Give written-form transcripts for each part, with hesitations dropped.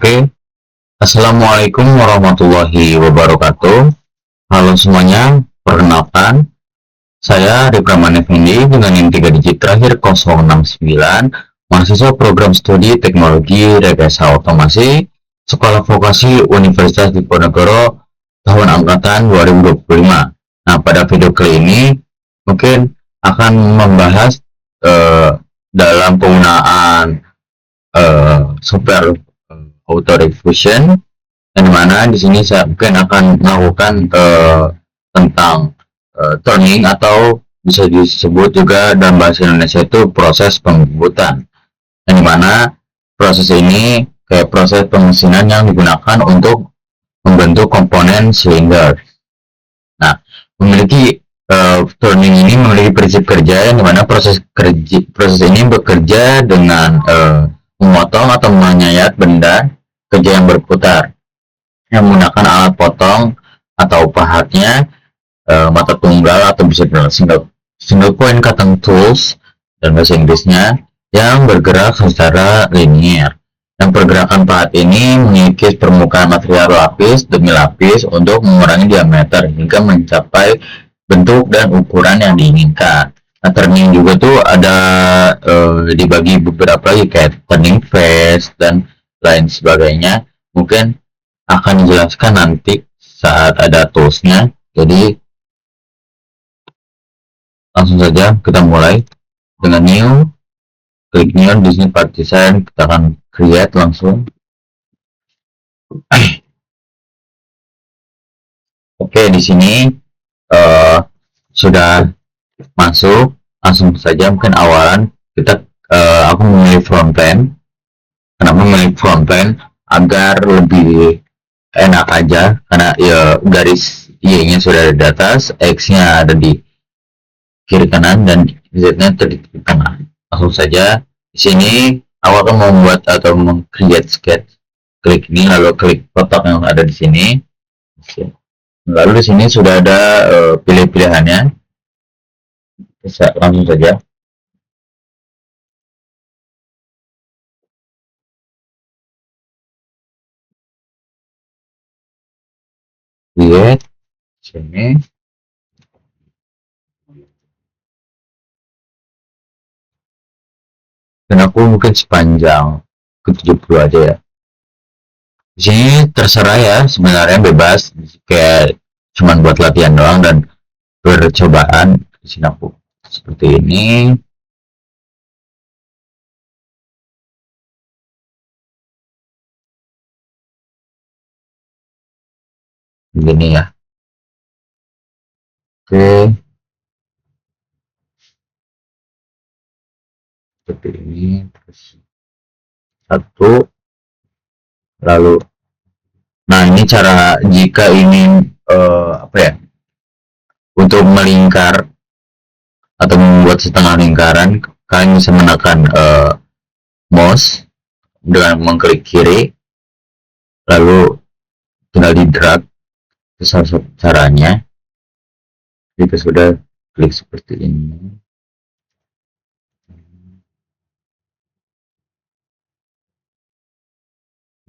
Oke, Assalamualaikum warahmatullahi wabarakatuh. Halo semuanya, perkenalkan, saya Riframan Effendi dengan NIM 3 digit terakhir 069, mahasiswa program studi teknologi rekayasa otomasi, Sekolah Vokasi Universitas Diponegoro, tahun angkatan 2025. Nah, pada video kali ini mungkin akan membahas eh, dalam penggunaan software auto diffusion, yang mana di sini saya mungkin akan melakukan tentang turning, atau bisa disebut juga dalam bahasa Indonesia itu proses pembuatan, yang dimana proses ini kayak proses pemesinan yang digunakan untuk membentuk komponen silinder. Nah, memiliki turning ini memiliki prinsip kerja yang dimana proses ini bekerja dengan memotong atau menyayat benda kerja yang berputar, yang menggunakan alat potong atau pahatnya, mata tunggal atau bisa dibilang single point cutting tools dan bahasa Inggrisnya, yang bergerak secara linear. Yang pergerakan pahat ini mengikis permukaan material lapis demi lapis untuk mengurangi diameter hingga mencapai bentuk dan ukuran yang diinginkan. Nah, turning juga tuh ada dibagi beberapa lagi kayak turning face dan lain sebagainya. Mungkin akan dijelaskan nanti saat ada toolsnya. Jadi langsung saja kita mulai dengan new, klik new di sini partition, kita akan create langsung. Oke, di sini sudah masuk. Langsung saja mungkin awalan kita aku memilih frontend. Kenapa memilih frontend? Agar lebih enak aja, karena ya garis Y-nya sudah ada di atas, X-nya ada di kiri kanan, dan Z-nya di tengah. Langsung saja di sini aku akan membuat atau meng-create sketch. Klik ini, lalu klik kotak yang ada di sini. Lalu di sini sudah ada pilih-pilihannya. Bisa langsung saja. Lihat sini. Dan aku mungkin sepanjang ke 70 aja ya. Di sini terserah ya, sebenarnya bebas, kayak cuman buat latihan doang dan percobaan. Di sini aku seperti ini. Begini ya. Oke. Seperti ini. Terus satu. Lalu. Nah, ini cara jika ingin apa ya? Untuk melingkar atau membuat setengah lingkaran, kalian bisa menekan mouse dengan mengklik kiri, lalu tinggal di drag. Itu salah satu caranya. Jika sudah klik seperti ini,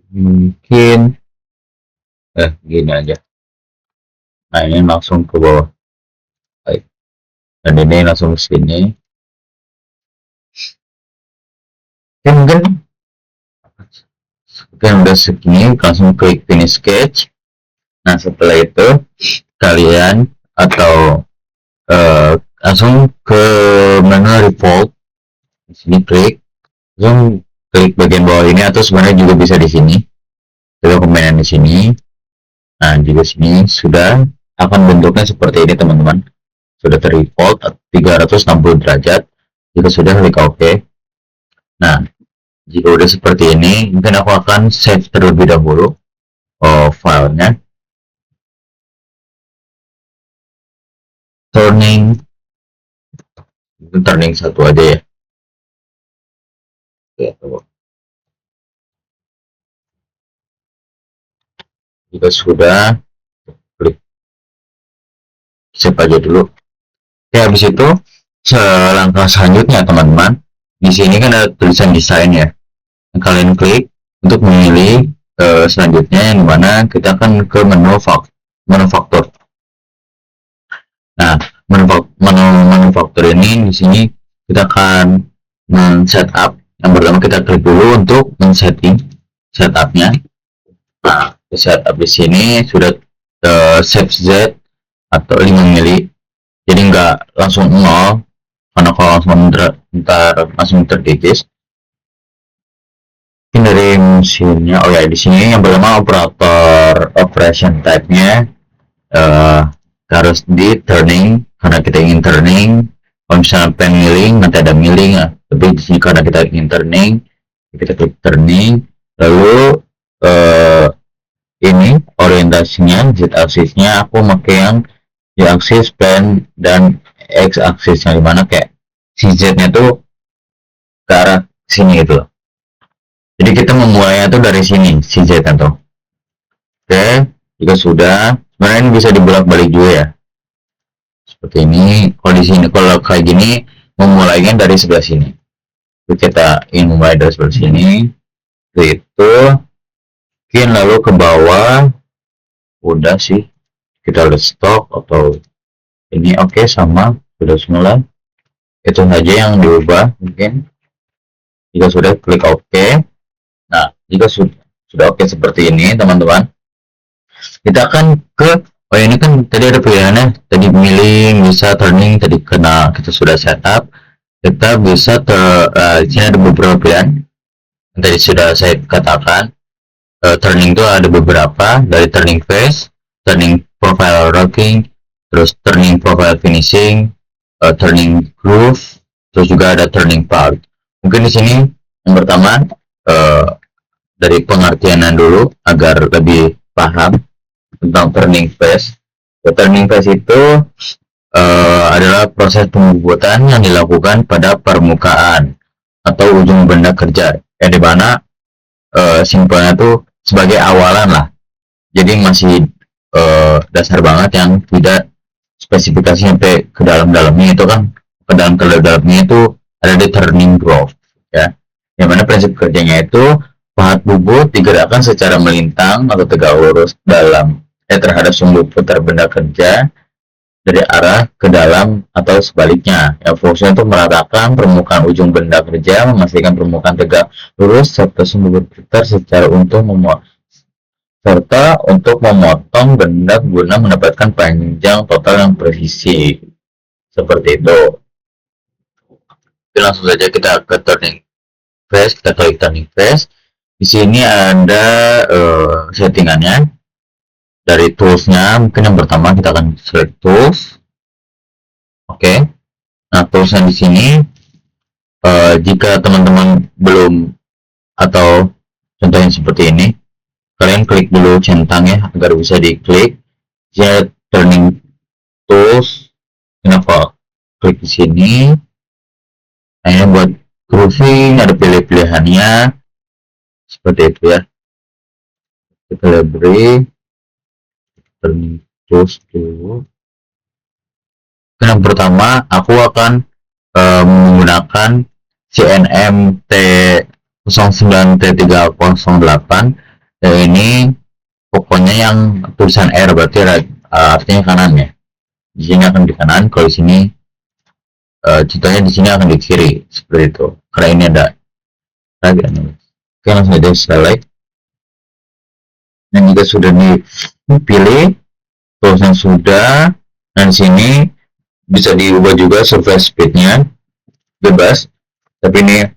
mungkin gini aja. Nah, ini langsung ke bawah. Baik. Dan ini langsung ke sini. Oke, mungkin udah segini, langsung klik finish sketch. Nah, setelah itu kalian atau langsung ke menu revolve. Di sini klik, langsung klik bagian bawah ini, atau sebenarnya juga bisa di sini. Kita kombinasi di sini. Nah, juga sini sudah akan bentuknya seperti ini, teman-teman. Sudah terrevolve 360 derajat. Jika sudah, klik OK. Nah, jika udah seperti ini, mungkin aku akan save terlebih dahulu filenya. Turning satu aja ya. Oke, coba. Jika sudah, klik save aja dulu. Oke, habis itu selangkah selanjutnya, teman-teman, di sini kan ada tulisan desain ya. Kalian klik untuk memilih selanjutnya yang dimana kita akan ke manufaktur. Nah, manufaktur ini di sini kita akan men-setup. Yang pertama kita klik dulu untuk men-setting setupnya. Nah, di setup di sini sudah save Z atau 5 mili. Jadi nggak langsung 0, karena kalau langsung ntar langsung terdikis. Ini dari mesinnya. Oh ya, di sini yang pertama operator operation type-nya harus di turning karena kita ingin turning. Kalau misalnya pen milling nanti ada milling ya, tapi di sini karena kita ingin turning kita klik turning. Lalu ini orientasinya z aksisnya aku pakai yang y aksis pen dan x aksisnya dimana kayak si z nya tuh ke arah sini gitu loh. Jadi kita memulainya tuh dari sini si z nya tuh. Oke, jika sudah sebenarnya ini bisa dibolak-balik juga ya, seperti ini. Kalau di sini kalau kayak gini memulainya dari sebelah sini. Jadi kita ingin memulai dari sebelah sini, itu mungkin lalu ke bawah. Udah sih, kita lihat stop atau ini oke, sama sudah semula. Itu saja yang diubah mungkin. Jika sudah klik OK. Nah, jika sudah oke seperti ini teman-teman, kita akan ke ini kan tadi ada pilihannya, tadi milling, bisa turning, tadi kena kita sudah setup. Kita bisa di sini ada beberapa pilihan yang tadi sudah saya katakan. Turning itu ada beberapa, dari turning face, turning profile rocking, terus turning profile finishing, turning groove, terus juga ada turning part. Mungkin di sini yang pertama dari pengertianan dulu agar lebih paham tentang turning face. Turning face itu adalah proses pembuatan yang dilakukan pada permukaan atau ujung benda kerja, yang dimana simpelnya tuh sebagai awalan lah. Jadi masih dasar banget yang tidak spesifikasi sampai ke dalam-dalamnya. Itu kan ke dalamnya itu ada di turning groove ya. Yang mana prinsip kerjanya itu pahat bubut digerakkan secara melintang atau tegak lurus terhadap sumbu putar benda kerja dari arah ke dalam atau sebaliknya. Yang fungsinya untuk meratakan permukaan ujung benda kerja, memastikan permukaan tegak lurus serta sumbu berputar secara untuk memotong benda guna mendapatkan panjang total yang presisi. Seperti itu. Jadi langsung saja kita ke turning face, kita klik turning face. Di sini ada settingannya. Dari toolsnya, mungkin yang pertama kita akan select tools. Oke. Nah, toolsnya di sini jika teman-teman belum, atau contohnya seperti ini, kalian klik dulu centang ya agar bisa diklik. Jadi turning tools, kenapa klik di sini? Nah, ini buat grooving, ada pilih-pilihannya seperti itu ya. Kita beri turning tools dulu. Yang pertama aku akan menggunakan CNM T09T308. Ini pokoknya yang tulisan R, berarti artinya kanan ya. Di sini akan di kanan, kalau di sini contohnya di sini akan di kiri seperti itu. Karena ini ada lagi. Oke, langsung aja select. Dan jika sudah dipilih, toolsnya sudah, dan di sini bisa diubah juga surface speednya, bebas. Tapi ini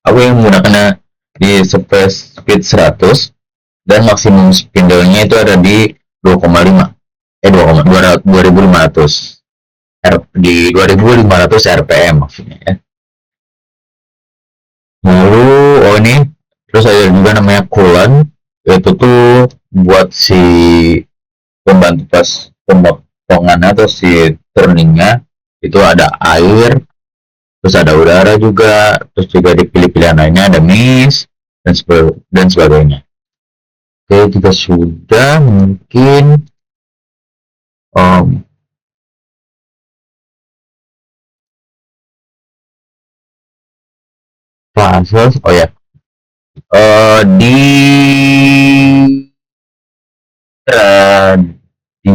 aku yang menggunakannya di surface speed 100 dan maksimum spindle-nya itu ada di 2,5 2500 di 2500 rpm maksudnya ya. Lalu ini terus ada juga namanya coolant, yaitu tuh buat si pembantu pas pemotongannya atau si turningnya itu ada air, terus ada udara juga, terus juga di pilihan lainnya ada mist dan sebagainya. Oke, jika sudah mungkin classes, oh ya, di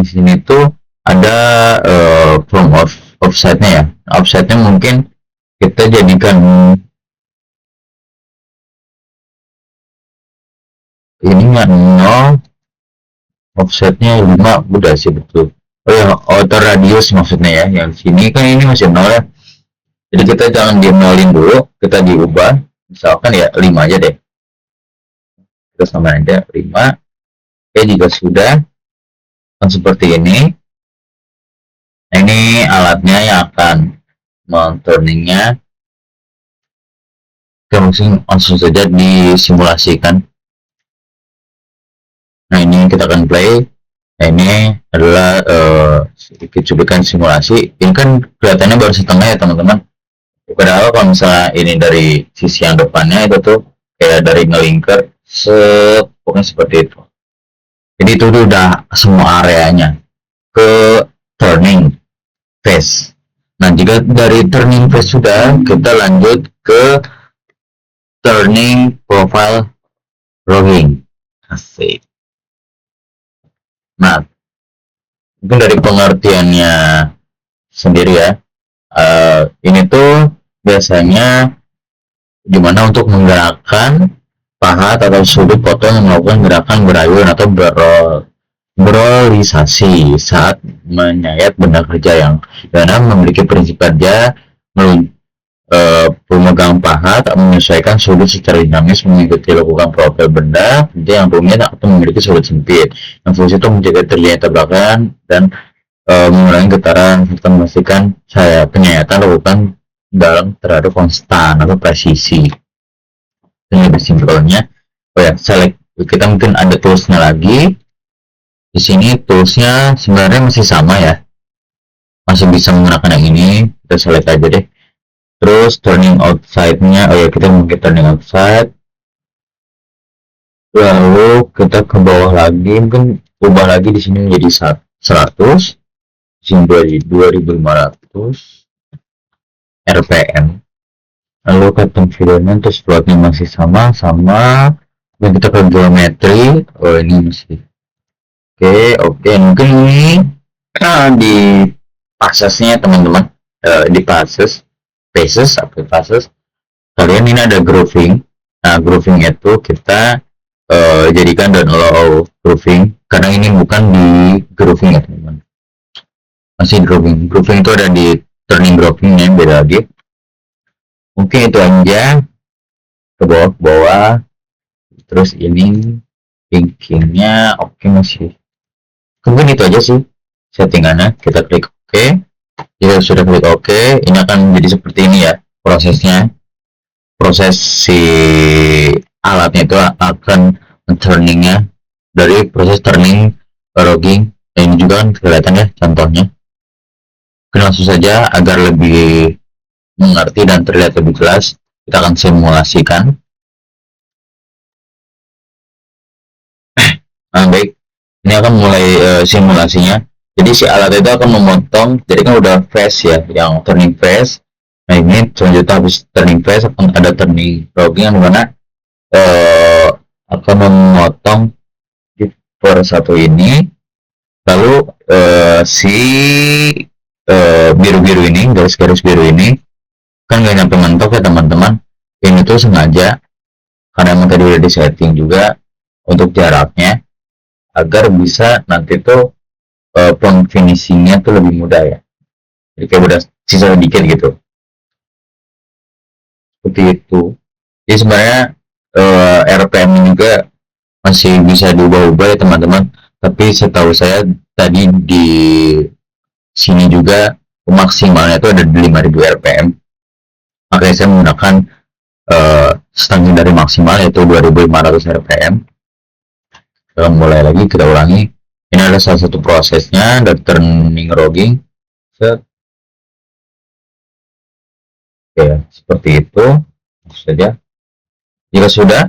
sini tuh ada from offsetnya ya. Offsetnya mungkin kita jadikan ini nggak 0, offsetnya 5 udah sih betul. Oh ya, outer radius maksudnya ya. Yang sini kan ini masih 0 ya. Jadi kita jangan di nolin dulu, kita diubah. Misalkan ya 5 aja deh. Kita sama aja 5. Oke, jika sudah kan seperti ini. Nah, ini alatnya yang akan men-turningnya. Oke, langsung saja disimulasikan. Nah, ini kita akan play. Nah, ini adalah sedikit cuplikan simulasi. Ini kan kelihatannya baru setengah ya teman-teman. Padahal kalau misalnya ini dari sisi yang depannya itu tuh kayak dari ngelingker pokoknya seperti itu. Jadi itu udah semua areanya ke turning phase. Nah, jika dari turning phase sudah, kita lanjut ke turning profile drawing. Asik. Nah, mungkin dari pengertiannya sendiri ya, ini tuh biasanya gimana untuk menggerakkan pahat atau sudut potong yang melakukan gerakan berayun atau berolisasi saat menyayat benda kerja yang mana memiliki prinsip kerja pemegang pahat menyesuaikan sudut secara dinamis mengikuti lekukan profil benda yang rumit atau memiliki sudut sempit yang fungsi itu menjaga terlihat tabrakan dan mengurangi getaran serta memastikan penyayatan lakukan dalam terhadap konstan atau presisi. Ini lebih simpelnya. Oh ya, select kita mungkin ada toolsnya lagi. Di sini toolsnya sebenarnya masih sama ya, masih bisa menggunakan yang ini. Kita select aja deh. Terus turning outside-nya, oh ya kita mungkin turning outside. Lalu kita ke bawah lagi, mungkin ubah lagi di sini menjadi 100. Sini 2500 RPM. Lalu custom videonya untuk slotnya masih sama dan kita ke geometri. Oh ini masih oke. Mungkin ini di pasesnya teman-teman, di pases kalian ini ada grooving. Nah, grooving itu kita jadikan dan allow grooving karena ini bukan di grooving ya teman-teman, masih grooving itu ada di turning groovingnya, beda lagi. Mungkin itu aja, ke bawah terus ini thinkingnya oke masih mungkin itu aja sih settingannya. Kita klik oke. Jika sudah klik oke, ini akan menjadi seperti ini ya prosesnya. Proses si alatnya itu akan turningnya dari proses turning logging. Nah, ini juga kan kelihatan ya contohnya. Langsung saja agar lebih mengerti dan terlihat lebih jelas, kita akan simulasikan. Nah, baik, ini akan mulai simulasinya. Jadi si alat itu akan memotong, jadi kan udah phase ya, yang turning phase. Nah, ini selanjutnya habis turning phase akan ada turning logging yang mana akan memotong di per satu ini. Lalu si biru-biru ini, garis-garis biru ini kan nggak nyampe mentok ya teman-teman. Ini tuh sengaja karena emang tadi udah disetting juga untuk jaraknya agar bisa nanti tuh point finishingnya tuh lebih mudah ya. Jadi kayak udah sisa sedikit gitu. Seperti itu. Jadi sebenarnya RPM juga masih bisa diubah-ubah ya teman-teman. Tapi setahu saya tadi di sini juga maksimalnya itu ada di 5000 RPM. Makanya saya menggunakan setengah dari maksimal yaitu 2500 RPM. Kita mulai lagi, kita ulangi. Ini adalah salah satu prosesnya dari turning logging. Oke, seperti itu saja. Jika sudah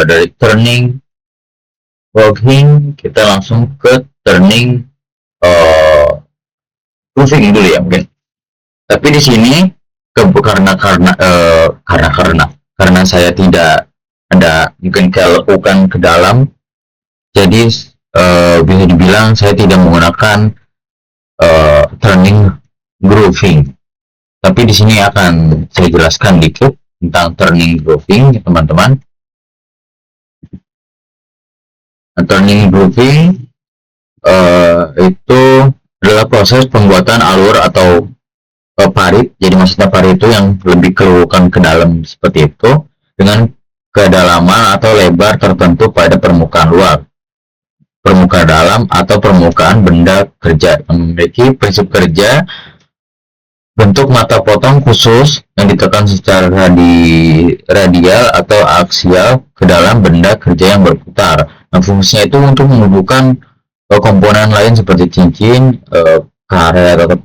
dari turning logging kita langsung ke turning grooving dulu ya mungkin. Tapi di sini karena saya tidak ada mungkin kelekukan ke dalam, jadi bisa dibilang saya tidak menggunakan turning grooving. Tapi di sini akan saya jelaskan dikit tentang turning grooving, teman-teman. Turning grooving itu adalah proses pembuatan alur atau parit. Jadi maksudnya parit itu yang lebih keluarkan ke dalam seperti itu dengan kedalaman atau lebar tertentu pada permukaan luar, permukaan dalam atau permukaan benda kerja yang memiliki prinsip kerja bentuk mata potong khusus yang ditekan secara radial atau aksial ke dalam benda kerja yang berputar. Nah, fungsinya itu untuk menghubungkan komponen lain seperti cincin, karet atau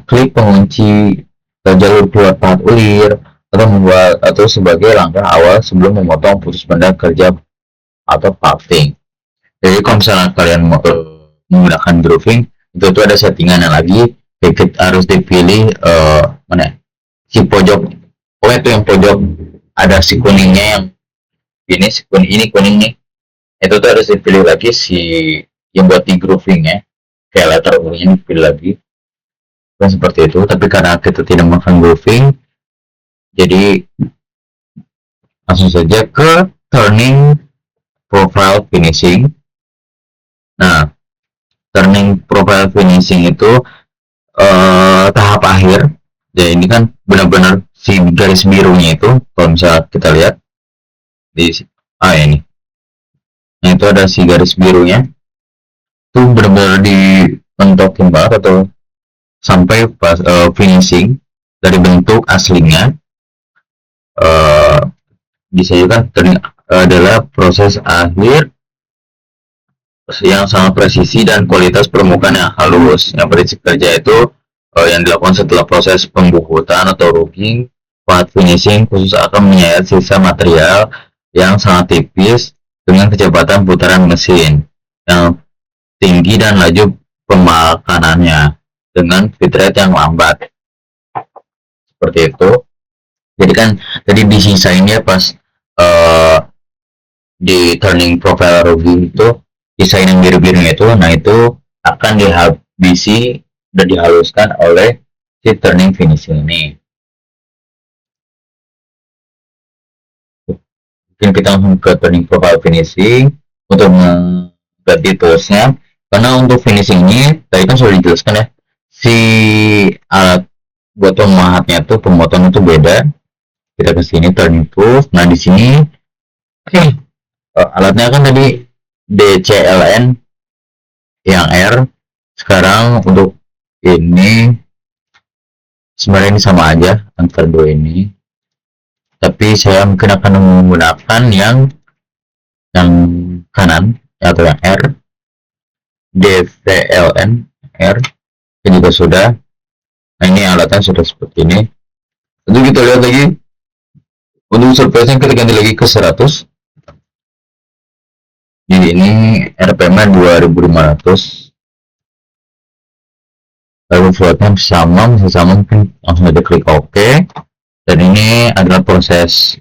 klip pengunci, jalur keluar pahat ulir, atau membuat atau sebagai langkah awal sebelum memotong putus benda kerja atau parting. Jadi kalau misalnya kalian menggunakan grooving, itu ada settingan yang lagi harus dipilih mana si pojok, itu yang pojok ada si kuningnya, yang ini si kuning nih, itu tuh harus dipilih lagi si yang buat di groovingnya, kayak letter U-nya dipilih lagi, dan seperti itu. Tapi karena kita tidak melakukan grooving, jadi langsung saja ke turning profile finishing. Nah, turning profile finishing itu tahap akhir. Ya, ini kan benar-benar si garis birunya itu, kalau misalnya kita lihat di ini, nah itu ada si garis birunya, itu benar-benar dipentokin banget atau sampai pas finishing dari bentuk aslinya. Bisa juga adalah proses akhir yang sangat presisi dan kualitas permukaan yang halus. Yang prinsip kerja itu yang dilakukan setelah proses pembukutan atau rugging. Pahat finishing khusus akan menyayat sisa material yang sangat tipis dengan kecepatan putaran mesin yang tinggi dan laju pemakanannya dengan feed rate yang lambat. Seperti itu. Jadi kan tadi disisainnya pas di turning profile rugging itu, desain yang biru-birunya itu, nah itu akan dihabisi dan dihaluskan oleh si turning finishing ini. Mungkin kita langsung ke turning profile finishing untuk mengganti toolsnya, karena untuk finishing ini tadi kan sudah dijelaskan ya, si alat buat pemahatnya tuh, pemotong itu beda. Kita ke sini turning proof. Nah di sini alatnya kan tadi DCLN yang R. Sekarang untuk ini sebenarnya ini sama aja antara dua ini, tapi saya mungkin akan menggunakan yang kanan atau yang R, DCLN R. Ini juga sudah. Nah ini alatnya sudah seperti ini. Lalu kita lihat lagi untuk surface-nya, kita ganti lagi ke 100. Jadi ini RPM-nya 2500. Lalu floatnya sama, masih sama, mungkin langsung aja klik OK. Dan ini adalah proses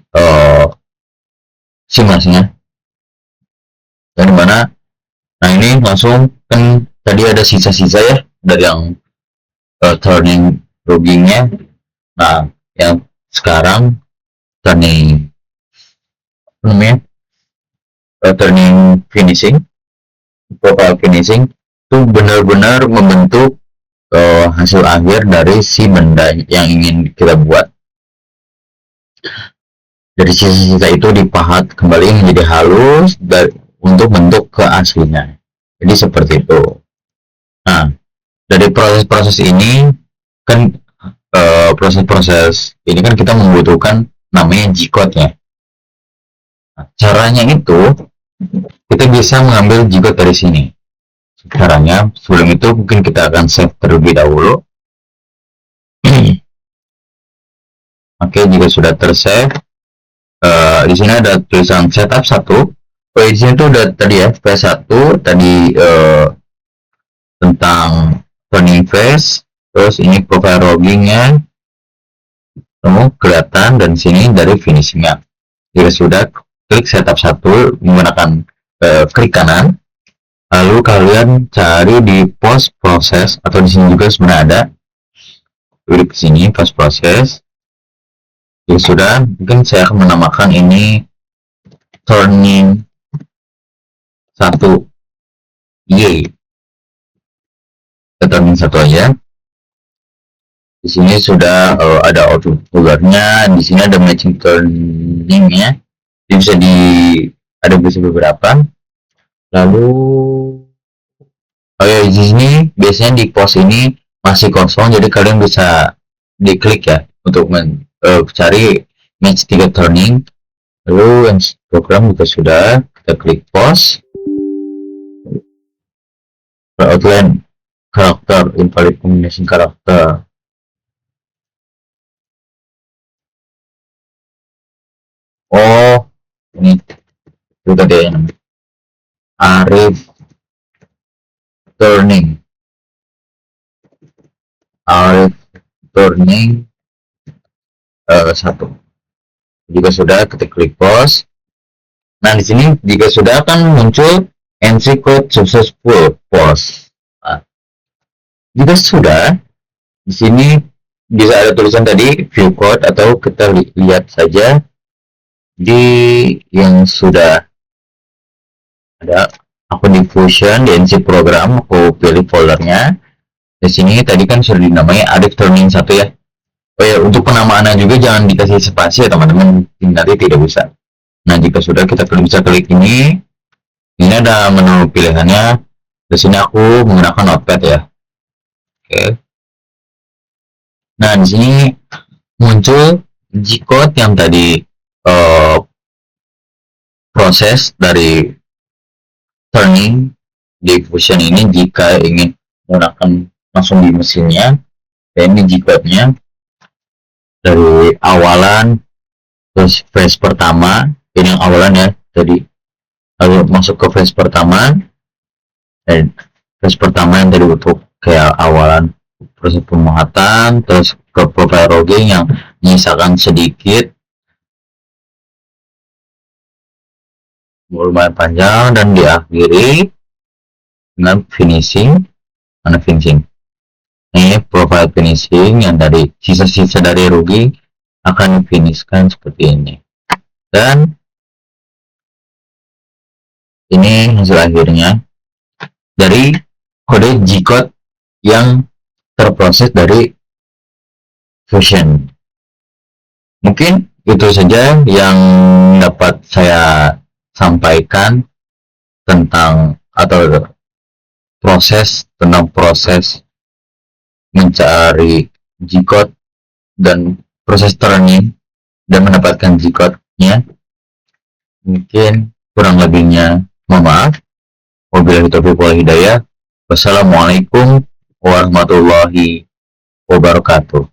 simulasinya. Dan dimana, nah ini langsung kan tadi ada sisa-sisa ya dari yang turning rugging-nya. Nah yang sekarang turning turning finishing, profile finishing itu benar-benar membentuk hasil akhir dari si benda yang ingin kita buat. Dari sisa-sisa itu dipahat kembali menjadi halus untuk bentuk ke aslinya. Jadi seperti itu. Nah, dari proses-proses ini kan proses-proses ini kan kita membutuhkan namanya G-code ya. Nah, caranya itu kita bisa mengambil G-code dari sini. Caranya, sebelum itu mungkin kita akan save terlebih dahulu. Oke, jika sudah tersave, di sini ada tulisan setup 1. Di sini tuh udah tadi ya, P1 tadi tentang turning phase, terus ini profile rugging-nya kelihatan, dan sini dari finishing-nya. Jika sudah, klik setup 1 menggunakan klik kanan, Lalu kalian cari di post proses, atau di sini juga sebenarnya ada, klik ke sini post proses. Ya sudah, mungkin saya akan menamakan ini turning 1 Y. Kita turning 1 aja. Di sini sudah ada autocolornya, di sini ada matching turningnya. Jadi bisa beberapa. Lalu di sini biasanya di post ini masih kosong, jadi kalian bisa diklik ya untuk cari match 3 turning. Lalu yang program juga sudah, kita klik post. Outline karakter, invalid combination karakter. Oh, ini itu tadi yang Arif turning 1 jika sudah, kita klik post. Nah, di sini jika sudah akan muncul entry code successful post. Nah, jika sudah, di sini bisa ada tulisan tadi view code, atau kita lihat saja di yang sudah ada akun diffusion di NC program. Aku pilih foldernya. Di sini tadi kan sudah dinamai Arif turning 1 ya. Oh ya, untuk penamaannya juga jangan dikasih spasi ya teman-teman, nanti tidak bisa. Nah, jika sudah, kita bisa klik ini. Ini ada menu pilihannya. Di sini aku menggunakan notepad ya. Oke. Nah, di sini muncul G-code yang tadi proses dari turning diffusion ini. Jika ingin menggunakan langsung di mesinnya, dan ini G-code-nya dari awalan, terus phase pertama, ini yang awalan ya tadi, lalu masuk ke phase pertama, dan phase pertama yang tadi untuk kayak awalan proses pemuatan, terus ke profile logging yang menyisakan sedikit, lumayan panjang, dan diakhiri dengan finishing. Mana finishing? Ini profile finishing yang dari sisa-sisa dari rugi akan difinishkan seperti ini. Dan ini hasil akhirnya dari kode G-code yang terproses dari Fusion. Mungkin itu saja yang dapat saya sampaikan tentang proses mencari G-code dan proses turning dan mendapatkan G-code-nya. Mungkin kurang lebihnya mohon maaf. Wabillahi taufiq wal hidayah. Wassalamualaikum warahmatullahi wabarakatuh.